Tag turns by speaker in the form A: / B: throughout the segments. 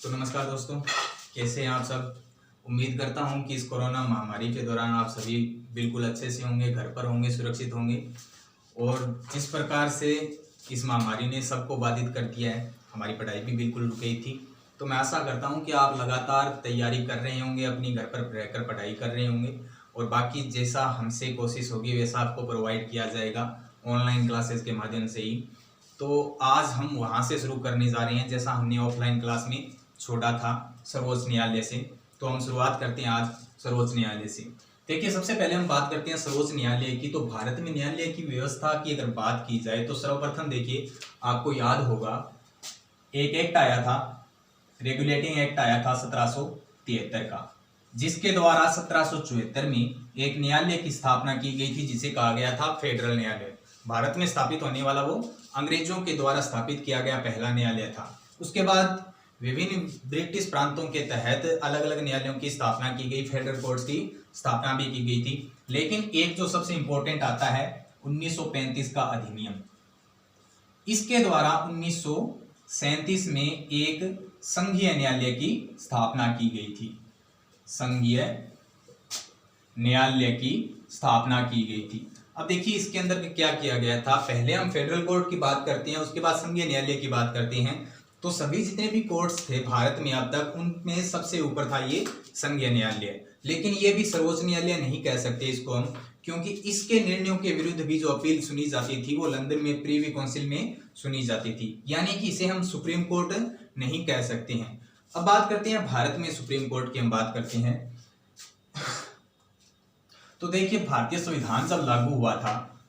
A: तो नमस्कार दोस्तों, कैसे हैं आप सब। उम्मीद करता हूं कि इस कोरोना महामारी के दौरान आप सभी बिल्कुल अच्छे से होंगे, घर पर होंगे, सुरक्षित होंगे। और जिस प्रकार से इस महामारी ने सबको बाधित कर दिया है, हमारी पढ़ाई भी बिल्कुल रुक गई थी। तो मैं आशा करता हूं कि आप लगातार तैयारी कर रहे होंगे, अपनी घर पर रहकर पढ़ाई कर रहे होंगे और बाकी जैसा हमसे कोशिश होगी वैसा आपको प्रोवाइड किया जाएगा ऑनलाइन क्लासेस के माध्यम से ही। तो आज हम वहाँ से शुरू करने जा रहे हैं जैसा हमने ऑफलाइन क्लास में छोड़ा था सर्वोच्च न्यायालय से। तो हम शुरुआत करते हैं आज सर्वोच्च न्यायालय से। देखिए, सबसे पहले हम बात करते हैं सर्वोच्च न्यायालय की। तो भारत में न्यायालय की व्यवस्था की अगर बात की जाए तो सर्वप्रथम देखिए, आपको याद होगा एक एक्ट आया था, रेगुलेटिंग एक्ट आया था 1773 का, जिसके द्वारा 1774 में एक न्यायालय की स्थापना की गई थी जिसे कहा गया था फेडरल न्यायालय। भारत में स्थापित होने वाला वो अंग्रेजों के द्वारा स्थापित किया गया पहला न्यायालय था। उसके बाद विभिन्न ब्रिटिश प्रांतों के तहत अलग अलग न्यायालयों की स्थापना की गई, फेडरल कोर्ट्स की स्थापना भी की गई थी। लेकिन एक जो सबसे इंपॉर्टेंट आता है 1935 का अधिनियम। इसके द्वारा 1937 में एक संघीय न्यायालय की स्थापना की गई थी। संघीय न्यायालय की स्थापना की गई थी। अब देखिए इसके अंदर क्या किया गया था। पहले हम फेडरल कोर्ट की बात करते हैं, उसके बाद संघीय न्यायालय की बात करते हैं। तो सभी जितने भी कोर्ट्स थे भारत में अब तक, उनमें सबसे ऊपर था ये संघीय न्यायालय। लेकिन ये भी सर्वोच्च न्यायालय नहीं कह सकते इसको हम, क्योंकि इसके निर्णयों के विरुद्ध भी जो अपील सुनी जाती थी वो लंदन में प्रीवी काउंसिल में सुनी जाती थी, यानी कि इसे हम सुप्रीम कोर्ट नहीं कह सकते हैं। अब बात करते हैं भारत में सुप्रीम कोर्ट की हम बात करते हैं। तो देखिए, भारतीय संविधान जब लागू हुआ था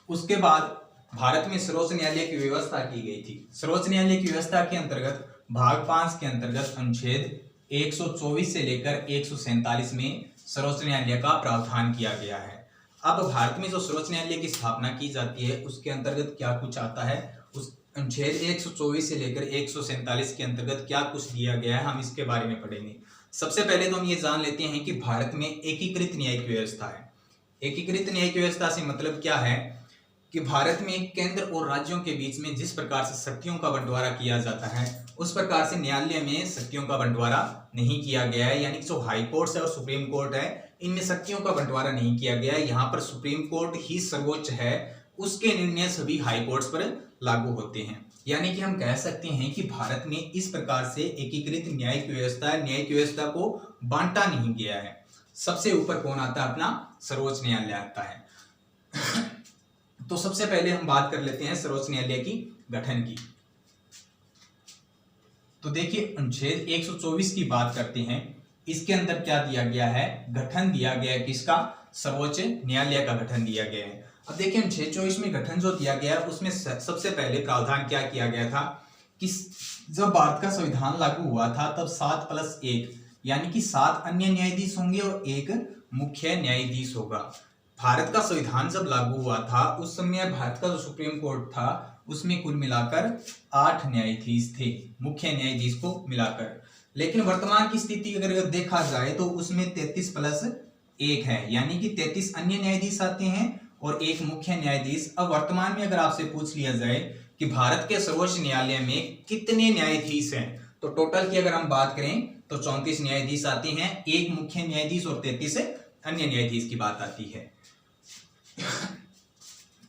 A: उसके बाद भारत में सर्वोच्च न्यायालय की व्यवस्था की गई थी। सर्वोच्च न्यायालय की व्यवस्था के अंतर्गत भाग 5 के अंतर्गत अनुच्छेद 124 से लेकर 147 में सर्वोच्च न्यायालय का प्रावधान किया गया है। अब भारत में जो सर्वोच्च न्यायालय की स्थापना की जाती है उसके अंतर्गत क्या कुछ आता है, उस अनुच्छेद 124 से लेकर 147 के अंतर्गत क्या कुछ दिया गया है, हम इसके बारे में पढ़ेंगे। सबसे पहले तो हम ये जान लेते हैं कि भारत में एकीकृत न्यायिक व्यवस्था है। एकीकृत न्यायिक व्यवस्था से मतलब क्या है कि भारत में केंद्र और राज्यों के बीच में जिस प्रकार से शक्तियों का बंटवारा किया जाता है उस प्रकार से न्यायालय में शक्तियों का बंटवारा नहीं किया गया है। यानी कि जो हाई कोर्ट है और सुप्रीम कोर्ट है, इनमें शक्तियों का बंटवारा नहीं किया गया है। यहाँ पर सुप्रीम कोर्ट ही सर्वोच्च है, उसके निर्णय सभी हाई कोर्ट्स पर लागू होते हैं। यानी कि हम कह सकते हैं कि भारत में इस प्रकार से एकीकृत न्यायिक व्यवस्था है। न्यायिक व्यवस्था को बांटा नहीं गया है। सबसे ऊपर कौन आता है? अपना सर्वोच्च न्यायालय आता है। तो सबसे पहले हम बात कर लेते हैं सर्वोच्च न्यायालय की गठन की। तो देखिए, अनुच्छेद 124 की बात करते हैं। इसके अंदर क्या दिया गया है? गठन दिया गया है। किसका? सर्वोच्च न्यायालय का गठन दिया गया है। अब देखिए, अनुच्छेद 24 में गठन जो दिया गया है उसमें सबसे पहले प्रावधान क्या किया गया था कि जब भारत का संविधान लागू हुआ था तब 7+1 यानी कि 7 अन्य न्यायाधीश होंगे और एक मुख्य न्यायाधीश होगा। भारत का संविधान जब लागू हुआ था उस समय भारत का जो सुप्रीम कोर्ट था उसमें कुल मिलाकर 8 न्यायाधीश थे, मुख्य न्यायाधीश को मिलाकर। लेकिन वर्तमान की स्थिति अगर देखा जाए तो उसमें 33+1 है, यानी कि 33 अन्य न्यायाधीश आते हैं और एक मुख्य न्यायाधीश। अब वर्तमान में अगर आपसे पूछ लिया जाए कि भारत के सर्वोच्च न्यायालय में कितने न्यायाधीश हैं, तो टोटल की अगर हम बात करें तो 34 न्यायाधीश आते हैं, एक मुख्य न्यायाधीश और 33 अन्य न्यायाधीश की बात आती है।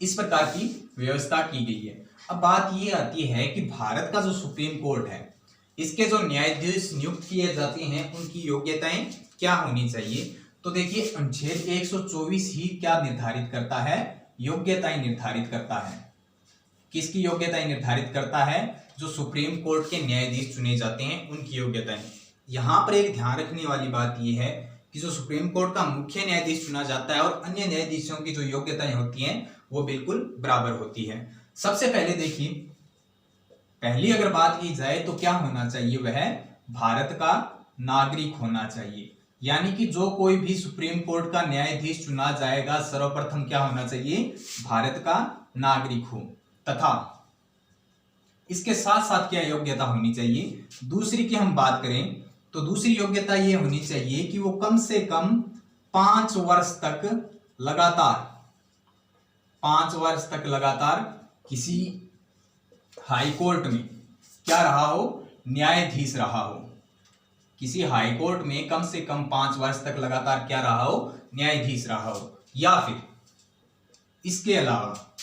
A: इस प्रकार की व्यवस्था की गई है। अब बात ये आती है कि भारत का जो सुप्रीम कोर्ट है इसके जो न्यायाधीश नियुक्त किए जाते हैं उनकी योग्यताएं क्या होनी चाहिए। तो देखिए, अनुच्छेद 124 ही क्या निर्धारित करता है? योग्यताएं निर्धारित करता है। किसकी योग्यताएं निर्धारित करता है? जो सुप्रीम कोर्ट के न्यायाधीश चुने जाते हैं उनकी योग्यताएं। यहां पर एक ध्यान रखने वाली बात यह है कि जो सुप्रीम कोर्ट का मुख्य न्यायाधीश चुना जाता है और अन्य न्यायाधीशों की जो योग्यताएं होती हैं वो बिल्कुल बराबर होती है। सबसे पहले देखिए, पहली अगर बात की जाए तो क्या होना चाहिए? वह भारत का नागरिक होना चाहिए। यानी कि जो कोई भी सुप्रीम कोर्ट का न्यायाधीश चुना जाएगा सर्वप्रथम क्या होना चाहिए? भारत का नागरिक हो। तथा इसके साथ साथ क्या योग्यता होनी चाहिए? दूसरी की हम बात करें तो दूसरी योग्यता यह होनी चाहिए कि वो कम से कम 5 वर्ष तक लगातार किसी हाई कोर्ट में क्या रहा हो? न्यायाधीश रहा हो, किसी हाई कोर्ट में कम से कम 5 वर्ष तक लगातार क्या रहा हो, न्यायाधीश रहा हो। या फिर इसके अलावा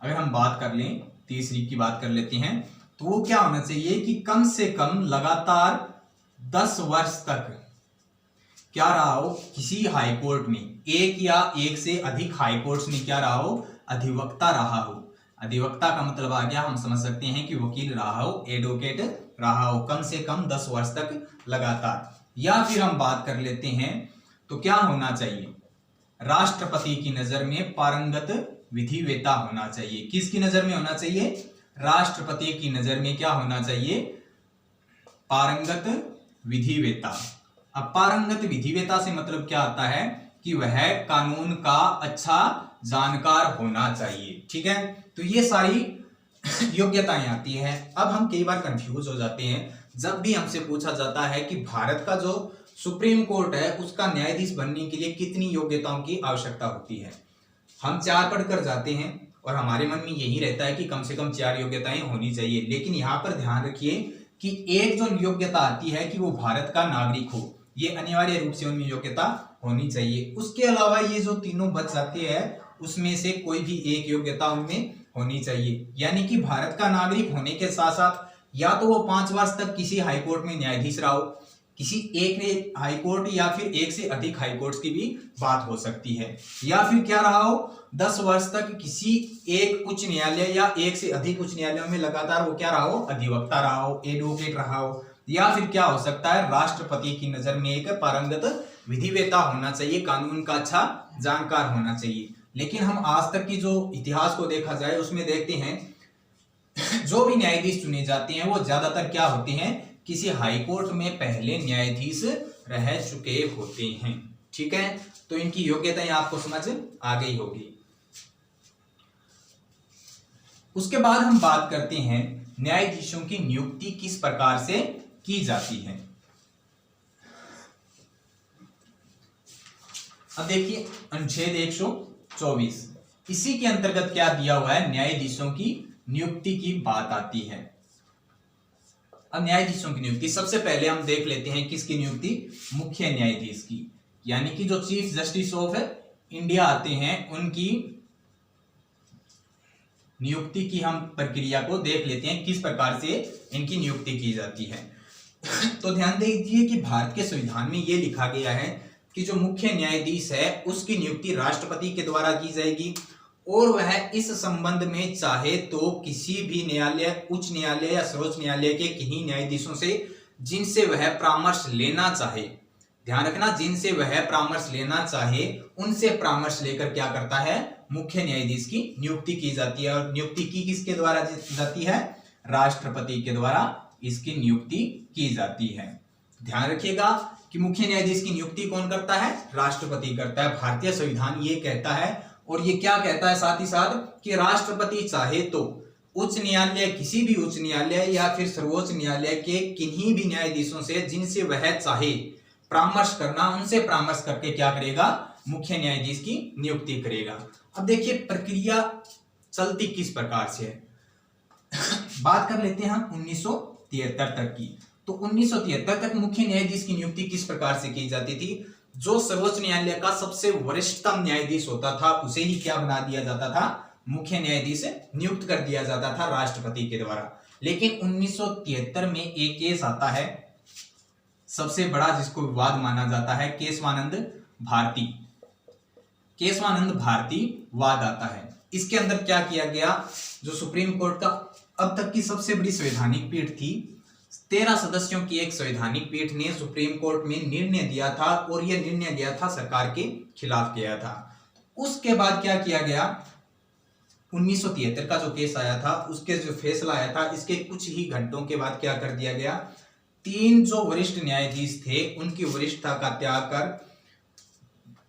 A: अगर हम बात कर लें, तीसरी की बात कर लेते हैं, तो वो क्या होना चाहिए कि कम से कम लगातार 10 वर्ष तक क्या रहा हो, किसी हाई कोर्ट में, एक या एक से अधिक हाई कोर्ट्स में क्या रहा हो, अधिवक्ता रहा हो। अधिवक्ता का मतलब आ गया, हम समझ सकते हैं कि वकील रहा हो, एडवोकेट रहा हो, कम से कम 10 वर्ष तक लगातार। या फिर हम बात कर लेते हैं तो क्या होना चाहिए, राष्ट्रपति की नजर में पारंगत विधिवेता होना चाहिए। किसकी नजर में होना चाहिए, राष्ट्रपति की नजर में क्या होना चाहिए, पारंगत विधिवेता। अब पारंगत विधिवेता से मतलब क्या आता है कि वह कानून का अच्छा जानकार होना चाहिए। ठीक है, तो ये सारी योग्यताएं आती है। अब हम कई बार कंफ्यूज हो जाते हैं जब भी हमसे पूछा जाता है कि भारत का जो सुप्रीम कोर्ट है उसका न्यायाधीश बनने के लिए कितनी योग्यताओं की आवश्यकता होती है। हम 4 पढ़कर जाते हैं और हमारे मन में यही रहता है कि कम से कम 4 योग्यताएं होनी चाहिए, लेकिन यहाँ पर ध्यान रखिए कि एक जो योग्यता आती है कि वो भारत का नागरिक हो, ये अनिवार्य रूप से उनमें योग्यता होनी चाहिए। उसके अलावा ये जो तीनों बच जाते हैं उसमें से कोई भी एक योग्यता उनमें होनी चाहिए। यानी कि भारत का नागरिक होने के साथ साथ या तो वो 5 वर्ष तक किसी हाई कोर्ट में न्यायाधीश रहा हो, किसी एक हाई कोर्ट या फिर एक से अधिक हाई कोर्ट्स की भी बात हो सकती है, या फिर क्या रहा हो 10 वर्ष तक किसी एक उच्च न्यायालय या एक से अधिक उच्च न्यायालयों में लगातार वो क्या रहा हो, अधिवक्ता रहा हो, एडवोकेट रहा हो, या फिर क्या हो सकता है राष्ट्रपति की नजर में एक पारंगत विधिवेता होना चाहिए, कानून का अच्छा जानकार होना चाहिए। लेकिन हम आज तक की जो इतिहास को देखा जाए उसमें देखते हैं जो भी न्यायाधीश चुने जाते हैं वो ज्यादातर क्या होते हैं, किसी हाई कोर्ट में पहले न्यायाधीश रह चुके होते हैं। ठीक है, तो इनकी योग्यताएं आपको समझ आ गई होगी। उसके बाद हम बात करते हैं न्यायाधीशों की नियुक्ति किस प्रकार से की जाती है। अब देखिए अनुच्छेद 124, इसी के अंतर्गत क्या दिया हुआ है, न्यायाधीशों की नियुक्ति की बात आती है। अब न्यायाधीशों की नियुक्ति सबसे पहले हम देख लेते हैं किसकी नियुक्ति, मुख्य न्यायाधीश की, यानी कि जो चीफ जस्टिस ऑफ इंडिया आते हैं उनकी नियुक्ति की हम प्रक्रिया को देख लेते हैं किस प्रकार से इनकी नियुक्ति की जाती है। तो ध्यान दीजिए कि भारत के संविधान में यह लिखा गया है कि जो मुख्य न्यायाधीश है उसकी नियुक्ति राष्ट्रपति के द्वारा की जाएगी और वह इस संबंध में चाहे तो किसी भी न्यायालय, उच्च न्यायालय या सर्वोच्च न्यायालय के किन्हीं न्यायाधीशों से जिनसे वह परामर्श लेना चाहे, ध्यान रखना जिनसे वह परामर्श लेना चाहे उनसे परामर्श लेकर क्या करता है, मुख्य न्यायाधीश की नियुक्ति की जाती है। और नियुक्ति की किसके द्वारा जाती है, राष्ट्रपति के द्वारा इसकी नियुक्ति की जाती है। ध्यान रखिएगा कि मुख्य न्यायाधीश की नियुक्ति कौन करता है, राष्ट्रपति करता है। भारतीय संविधान ये कहता है और ये क्या कहता है साथ ही साथ कि राष्ट्रपति चाहे तो उच्च न्यायालय, किसी भी उच्च न्यायालय या फिर सर्वोच्च न्यायालय के किन्हीं भी न्यायाधीशों से जिनसे वह चाहे परामर्श करना, उनसे परामर्श करके क्या करेगा, मुख्य न्यायाधीश की नियुक्ति करेगा। अब देखिए प्रक्रिया चलती किस प्रकार से है। बात कर लेते हैं हम 1973 तक की। तो 1973 तक मुख्य न्यायाधीश की नियुक्ति किस प्रकार से की जाती थी, जो सर्वोच्च न्यायालय का सबसे वरिष्ठतम न्यायाधीश होता था उसे ही क्या बना दिया जाता था, मुख्य न्यायाधीश नियुक्त कर दिया जाता था राष्ट्रपति के द्वारा। लेकिन 1973 में एक केस आता है सबसे बड़ा जिसको विवाद माना जाता है, केशवानंद भारती वाद आता है। इसके अंदर क्या किया गया, जो सुप्रीम कोर्ट का अब तक की सबसे बड़ी संवैधानिक पीठ थी, 13 सदस्यों की एक संवैधानिक पीठ ने सुप्रीम कोर्ट में निर्णय दिया था और यह निर्णय दिया था सरकार के खिलाफ किया था। उसके बाद क्या किया गया, 1973 का जो केस आया था उसके जो फैसला आया था इसके कुछ ही घंटों के बाद क्या कर दिया गया, 3 जो वरिष्ठ न्यायाधीश थे उनकी वरिष्ठता का त्याग कर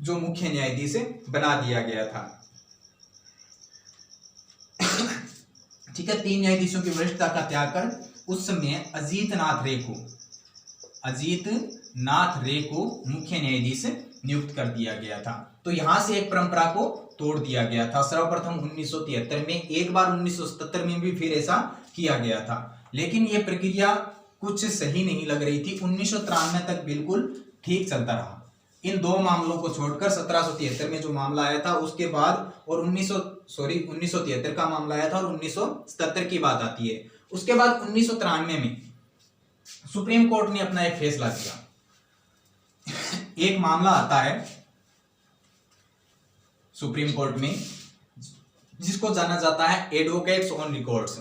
A: जो मुख्य न्यायाधीश बना दिया गया था। ठीक है, 3 न्यायाधीशों की वरिष्ठता का त्याग कर उस समय अजीत नाथ रे को मुख्य न्यायाधीश नियुक्त कर दिया गया था। तो यहां से एक परंपरा को तोड़ दिया गया था। सर्वप्रथम 1973 में, एक बार 1977 में भी फिर ऐसा किया गया था। लेकिन यह प्रक्रिया कुछ सही नहीं लग रही थी। 1993 तक बिल्कुल ठीक चलता रहा। इन दो मामलों को छोड़कर 1773 में जो मामला आया था उसके बाद, और 1973 का मामला आया था और 1977 की बात आती है। उसके बाद 1993 में सुप्रीम कोर्ट ने अपना एक फैसला दिया। एक मामला आता है सुप्रीम कोर्ट में जिसको जाना जाता है advocates on records.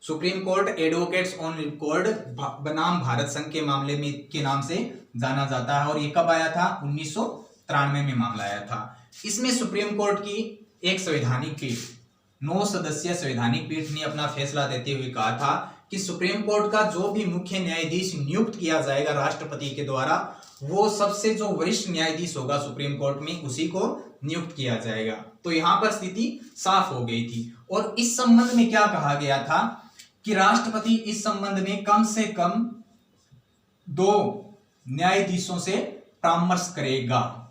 A: Supreme court advocates on record बनाम भारत संघ के मामले में के नाम से जाना जाता है। और ये कब आया था? 1993 में मामला आया था। इसमें सुप्रीम कोर्ट की एक संवैधानिक पीठ, 9 सदस्यीय संवैधानिक पीठ ने अपना फैसला देते हुए कहा था कि सुप्रीम कोर्ट का जो भी मुख्य न्यायाधीश नियुक्त किया जाएगा राष्ट्रपति के द्वारा, वो सबसे जो वरिष्ठ न्यायाधीश होगा सुप्रीम कोर्ट में उसी को नियुक्त किया जाएगा। तो यहां पर स्थिति साफ हो गई थी। और इस संबंध में क्या कहा गया था कि राष्ट्रपति इस संबंध में कम से कम 2 न्यायाधीशों से परामर्श करेगा।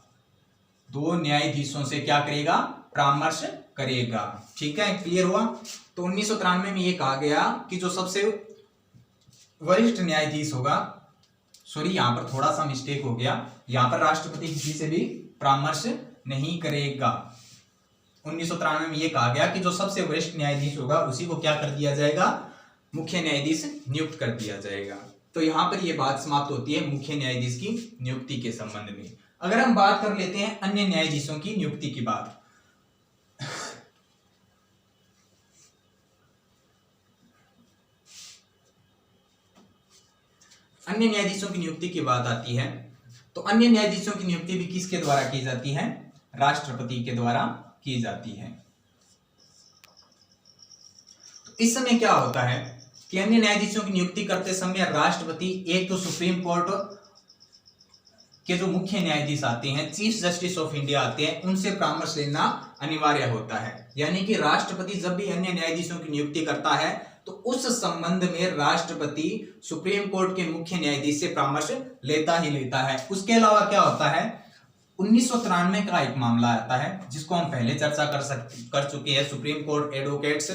A: 2 न्यायाधीशों से क्या करेगा? परामर्श करेगा। ठीक है, क्लियर हुआ? तो 1993 में यह कहा गया कि जो सबसे वरिष्ठ न्यायाधीश होगा, सॉरी यहां पर थोड़ा सा मिस्टेक हो गया, यहां पर राष्ट्रपति किसी से भी परामर्श नहीं करेगा। 1993 में यह कहा गया कि जो सबसे वरिष्ठ न्यायाधीश होगा उसी को क्या कर दिया जाएगा? मुख्य न्यायाधीश नियुक्त कर दिया जाएगा। तो यहां पर यह बात समाप्त होती है मुख्य न्यायाधीश की नियुक्ति के संबंध में। अगर हम बात कर लेते हैं अन्य न्यायाधीशों की नियुक्ति की बात, अन्य न्यायाधीशों की नियुक्ति की बात आती है तो अन्य न्यायाधीशों की नियुक्ति भी किसके द्वारा की जाती है? राष्ट्रपति के द्वारा की जाती है। तो इस समय क्या होता है कि अन्य न्यायाधीशों की नियुक्ति करते समय राष्ट्रपति एक तो सुप्रीम कोर्ट के जो मुख्य न्यायाधीश आते हैं, चीफ जस्टिस ऑफ इंडिया आते हैं, उनसे परामर्श लेना अनिवार्य होता है। यानी कि राष्ट्रपति जब भी अन्य न्यायाधीशों की नियुक्ति करता है तो उस संबंध में राष्ट्रपति सुप्रीम कोर्ट के मुख्य न्यायाधीश से परामर्श लेता ही लेता है। उसके अलावा क्या होता है, 1993 का एक मामला आता है जिसको हम पहले चर्चा कर चुके हैं। Supreme court advocates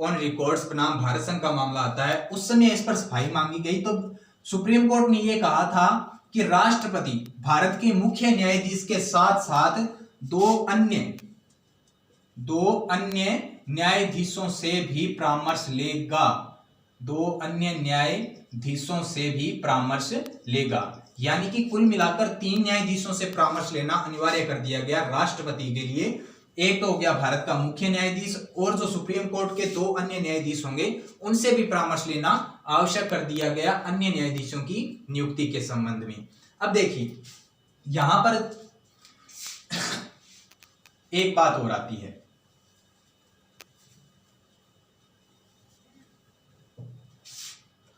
A: on records बनाम भारत संघ का मामला आता है। उस समय इस पर सफाई मांगी गई तो सुप्रीम कोर्ट ने यह कहा था कि राष्ट्रपति भारत के मुख्य न्यायाधीश के साथ साथ 2 अन्य न्यायाधीशों से भी परामर्श लेगा। 2 अन्य न्यायाधीशों से भी परामर्श लेगा। यानी कि कुल मिलाकर 3 न्यायाधीशों से परामर्श लेना अनिवार्य कर दिया गया राष्ट्रपति के लिए। एक तो हो गया भारत का मुख्य न्यायाधीश, और जो सुप्रीम कोर्ट के 2 अन्य न्यायाधीश होंगे उनसे भी परामर्श लेना आवश्यक कर दिया गया अन्य न्यायाधीशों की नियुक्ति के संबंध में। अब देखिए यहां पर एक बात और आती है,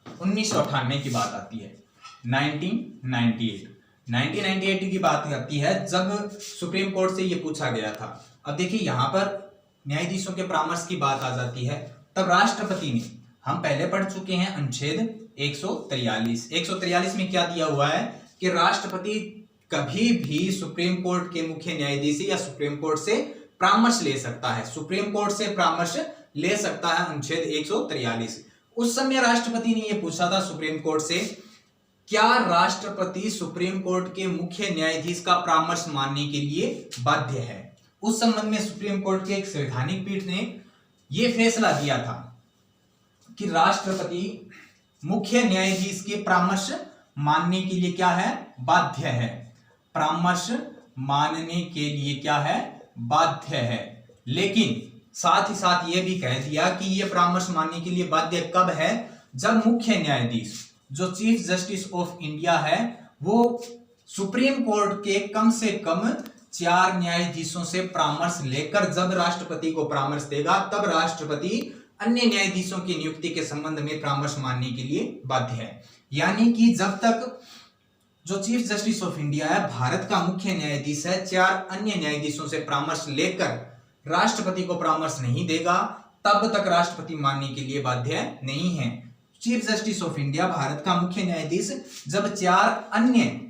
A: 1998 की बात आती है, 1998 की बात आती है जब सुप्रीम कोर्ट से यह पूछा गया था। अब देखिए यहां पर न्यायाधीशों के परामर्श की बात आ जाती है, तब राष्ट्रपति ने, हम पहले पढ़ चुके हैं अनुच्छेद 143 में क्या दिया हुआ है कि राष्ट्रपति कभी भी सुप्रीम कोर्ट के मुख्य न्यायाधीश या सुप्रीम कोर्ट से परामर्श ले सकता है। सुप्रीम कोर्ट से परामर्श ले सकता है, अनुच्छेद 143। उस समय राष्ट्रपति ने यह पूछा था सुप्रीम कोर्ट से, क्या राष्ट्रपति सुप्रीम कोर्ट के मुख्य न्यायाधीश का परामर्श मानने के लिए बाध्य है? उस संबंध में सुप्रीम कोर्ट के एक संवैधानिक पीठ ने यह फैसला दिया था कि राष्ट्रपति मुख्य न्यायाधीश के परामर्श मानने के लिए क्या है? बाध्य है। परामर्श मानने के लिए क्या है? बाध्य है। लेकिन साथ ही साथ यह भी कह दिया कि यह परामर्श मानने के लिए बाध्य कब है? जब मुख्य न्यायाधीश जो चीफ जस्टिस ऑफ इंडिया है वो सुप्रीम कोर्ट के कम से कम 4 न्यायाधीशों से परामर्श लेकर जब राष्ट्रपति को परामर्श देगा तब राष्ट्रपति अन्य न्यायाधीशों की नियुक्ति के संबंध में परामर्श मानने के लिए बाध्य है। यानी कि जब तक जो चीफ जस्टिस ऑफ इंडिया है, भारत का मुख्य न्यायाधीश है, 4 अन्य न्यायाधीशों से परामर्श लेकर राष्ट्रपति को परामर्श नहीं देगा, तब तक राष्ट्रपति मानने के लिए बाध्य नहीं है। Chief justice of India, Bharat का मुख्य न्यायाधीश, जब 4 अन्य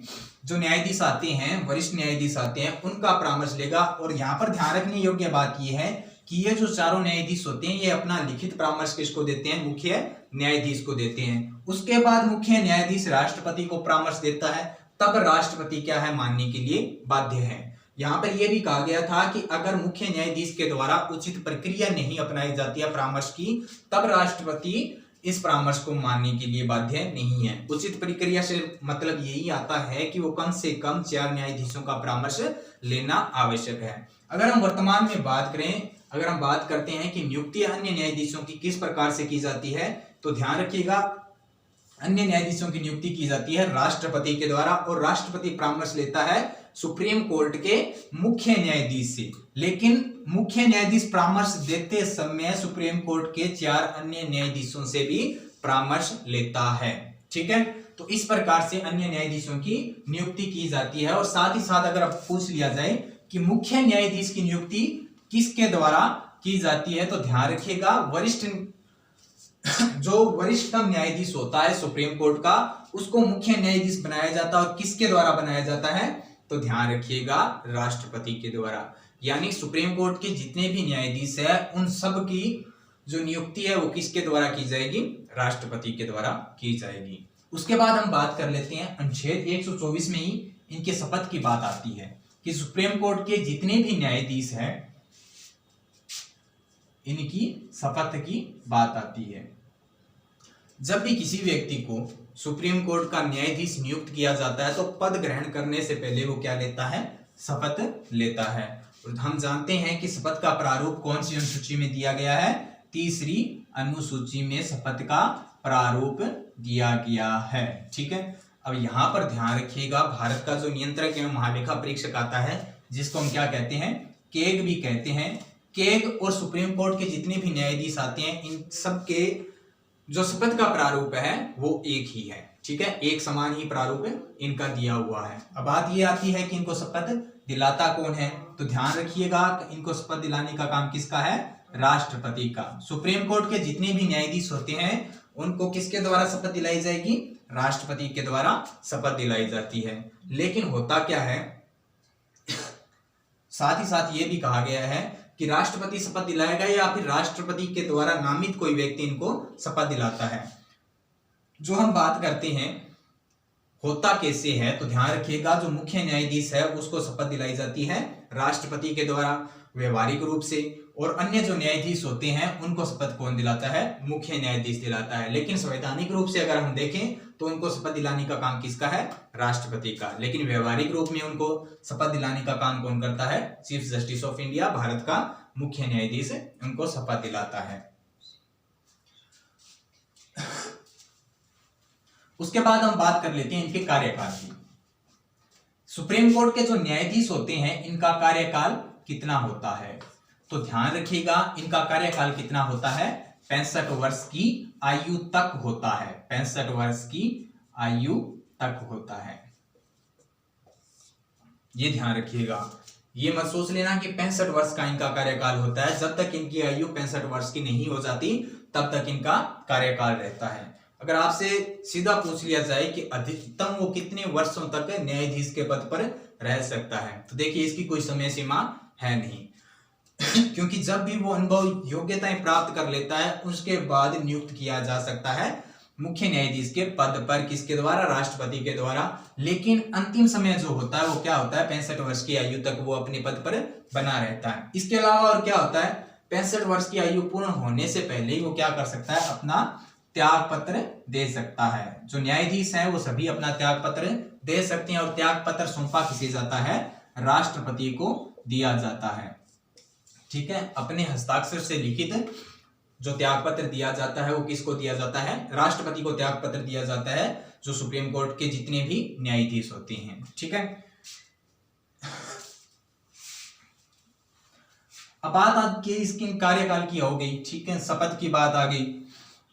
A: जो न्यायाधीश आते हैं, वरिष्ठ न्यायाधीश आते हैं, उनका परामर्श लेगा। और यहां पर ध्यान रखने योग्य बात यह है कि ये जो चारों न्यायाधीश होते हैं ये अपना लिखित परामर्श किसको देते हैं? मुख्य न्यायाधीश को देते हैं। उसके बाद मुख्य न्यायाधीश राष्ट्रपति को परामर्श देता है, तब राष्ट्रपति क्या है, मानने के लिए बाध्य है। यहां पर यह भी कहा गया था कि अगर मुख्य न्यायाधीश के द्वारा उचित प्रक्रिया नहीं अपनाई जाती है परामर्श की, तब राष्ट्रपति इस परामर्श को मानने के लिए बाध्य नहीं है। उचित प्रक्रिया से मतलब यही आता है कि वो कम से कम 4 न्यायाधीशों का परामर्श लेना आवश्यक है। अगर हम वर्तमान में बात करें, अगर हम बात करते हैं कि नियुक्ति अन्य न्यायाधीशों की किस प्रकार से की जाती है, तो ध्यान रखिएगा, अन्य न्यायाधीशों की नियुक्ति की जाती है राष्ट्रपति के द्वारा, और राष्ट्रपति परामर्श लेता है सुप्रीम कोर्ट के मुख्य न्यायाधीश से। लेकिन मुख्य न्यायाधीश परामर्श देते समय सुप्रीम कोर्ट के 4 अन्य न्यायाधीशों से भी परामर्श लेता है। ठीक है, तो इस प्रकार से अन्य न्यायाधीशों की नियुक्ति की जाती है। और साथ ही साथ अगर अब पूछ लिया जाए कि मुख्य न्यायाधीश की नियुक्ति किसके द्वारा की जाती है, तो ध्यान रखिएगा, जो वरिष्ठतम न्यायाधीश होता है सुप्रीम कोर्ट का, उसको मुख्य न्यायाधीश बनाया जाता है। और किसके द्वारा बनाया जाता है, तो ध्यान रखिएगा, राष्ट्रपति के द्वारा। यानी सुप्रीम कोर्ट के जितने भी न्यायाधीश है उन सब की जो नियुक्ति है वो किसके द्वारा की जाएगी, राष्ट्रपति के द्वारा की जाएगी। उसके बाद हम बात कर लेते हैं अनुच्छेद 124 में ही इनके शपथ की बात आती है कि सुप्रीम कोर्ट के जितने भी न्यायाधीश हैं इनकी शपथ की बात आती है। जब भी किसी व्यक्ति को सुप्रीम कोर्ट का न्यायाधीश नियुक्त किया जाता है तो पद ग्रहण करने से पहले वो क्या लेता है, शपथ लेता है। और हम जानते हैं कि शपथ का प्रारूप कौन सी अनुसूची में दिया गया है, 3री अनुसूची में शपथ का प्रारूप दिया गया है। ठीक है, अब यहां पर ध्यान रखिएगा, भारत का जो नियंत्रक एवं महालेखा परीक्षक आता है, जिसको हम क्या कहते हैं, केग भी कहते हैं, केग और सुप्रीम कोर्ट के जितने भी न्यायाधीश आते हैं इन सब के जो शपथ का प्रारूप है वो एक ही है। ठीक है, एक समान ही प्रारूप इनका दिया हुआ है। अब बात ये आती है कि इनको शपथ दिलाता कौन है, तो ध्यान रखिएगा, इनको शपथ दिलाने का काम किसका है, राष्ट्रपति का। सुप्रीम कोर्ट के जितने भी न्यायाधीश होते हैं उनको किसके द्वारा शपथ दिलाई जाएगी, राष्ट्रपति के द्वारा शपथ दिलाई जाती है। लेकिन होता क्या है, साथ ही साथ ये भी कहा गया है कि राष्ट्रपति शपथ दिलाएगा या फिर राष्ट्रपति के द्वारा नामित कोई व्यक्ति इनको शपथ दिलाता है। जो हम बात करते हैं होता कैसे है, तो ध्यान रखिएगा, जो मुख्य न्यायाधीश है उसको शपथ दिलाई जाती है राष्ट्रपति के द्वारा व्यवहारिक रूप से, और अन्य जो न्यायाधीश होते हैं उनको शपथ कौन दिलाता है, मुख्य न्यायाधीश दिलाता है। लेकिन संवैधानिक रूप से अगर हम देखें तो उनको शपथ दिलाने का काम किसका है, राष्ट्रपति का। लेकिन व्यवहारिक रूप में उनको शपथ दिलाने का काम कौन करता है, chief justice of India, Bharat का मुख्य न्यायाधीश उनको शपथ दिलाता है। उसके बाद हम बात कर लेते हैं इनके कार्यकाल की। सुप्रीम कोर्ट के जो न्यायाधीश होते हैं इनका कार्यकाल कितना होता है, तो ध्यान रखिएगा, इनका कार्यकाल कितना होता है, 65 वर्ष की आयु तक होता है। 65 वर्ष की आयु तक होता है, ये ध्यान रखिएगा। ये मत सोच लेना कि 65 वर्ष का इनका कार्यकाल होता है। जब तक इनकी आयु 65 वर्ष की नहीं हो जाती तब तक इनका कार्यकाल रहता है। अगर आपसे सीधा पूछ लिया जाए कि अधिकतम वो कितने वर्षों तक न्यायाधीश के पद पर रह सकता है, तो देखिए इसकी कोई समय सीमा है नहीं क्योंकि जब भी वो अनुभव योग्यताएं प्राप्त कर लेता है उसके बाद नियुक्त किया जा सकता है मुख्य न्यायाधीश के पद पर, किसके द्वारा, राष्ट्रपति के द्वारा। लेकिन अंतिम समय जो होता है वो क्या होता है, 65 वर्ष की आयु तक वो अपने पद पर बना रहता है। इसके अलावा और क्या होता है, 65 वर्ष की आयु पूर्ण होने से पहले ही वो क्या कर सकता है, अपना त्याग पत्र दे सकता है। जो न्यायाधीश हैं वो सभी अपना त्याग पत्र दे सकते हैं, और त्याग पत्र सौंपा किसे जाता है, राष्ट्रपति को दिया जाता है। ठीक है, अपने हस्ताक्षर से लिखित जो त्याग पत्र दिया जाता है वो किसको दिया जाता है, राष्ट्रपति को त्याग पत्र दिया जाता है, जो सुप्रीम कोर्ट के जितने भी न्यायाधीश होते हैं। ठीक है, अब बात आपके इसकी कार्यकाल की हो गई। ठीक है, शपथ की बात आ गई,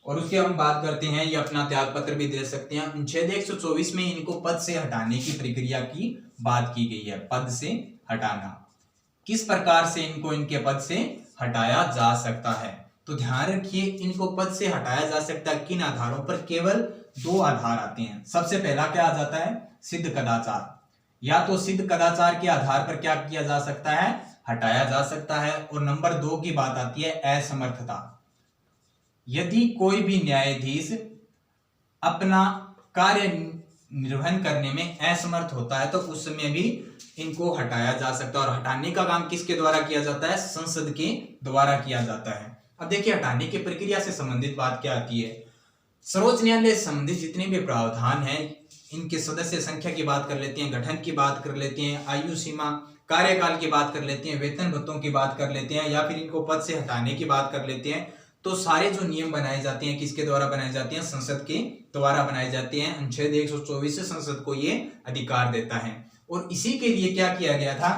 A: और उसके हम बात करते हैं ये अपना त्याग पत्र भी दे सकते हैं। अनुच्छेद 124 में इनको पद से हटाने की प्रक्रिया की बात की गई है। पद से हटाना, किस प्रकार से इनको इनके पद से हटाया जा सकता है, तो ध्यान रखिए, इनको पद से हटाया जा सकता है किन आधारों पर, केवल 2 आधार आते हैं। सबसे पहला क्या आ जाता है, सिद्ध कदाचार। या तो सिद्ध कदाचार के आधार पर क्या किया जा सकता है, हटाया जा सकता है। और नंबर 2 की बात आती है असमर्थता। यदि कोई भी न्यायाधीश अपना कार्य निर्वहन करने में असमर्थ होता है तो उस समय भी इनको हटाया जा सकता है। और हटाने का काम किसके द्वारा किया जाता है? संसद के द्वारा किया जाता है। अब देखिए हटाने की प्रक्रिया से संबंधित बात क्या आती है। सर्वोच्च न्यायालय से संबंधित जितने भी प्रावधान हैं, इनके सदस्य संख्या की बात कर लेते हैं, गठन की बात कर लेते हैं, आयु सीमा, कार्यकाल की बात कर लेते हैं, वेतन भत्तों की बात कर लेते हैं, या फिर इनको पद से हटाने की बात कर लेते हैं, तो सारे जो नियम बनाए जाते हैं किसके द्वारा बनाए जाते हैं? संसद के द्वारा बनाए जाते हैं। अनुच्छेद 124 से संसद को ये अधिकार देता है। और इसी के लिए क्या किया गया था?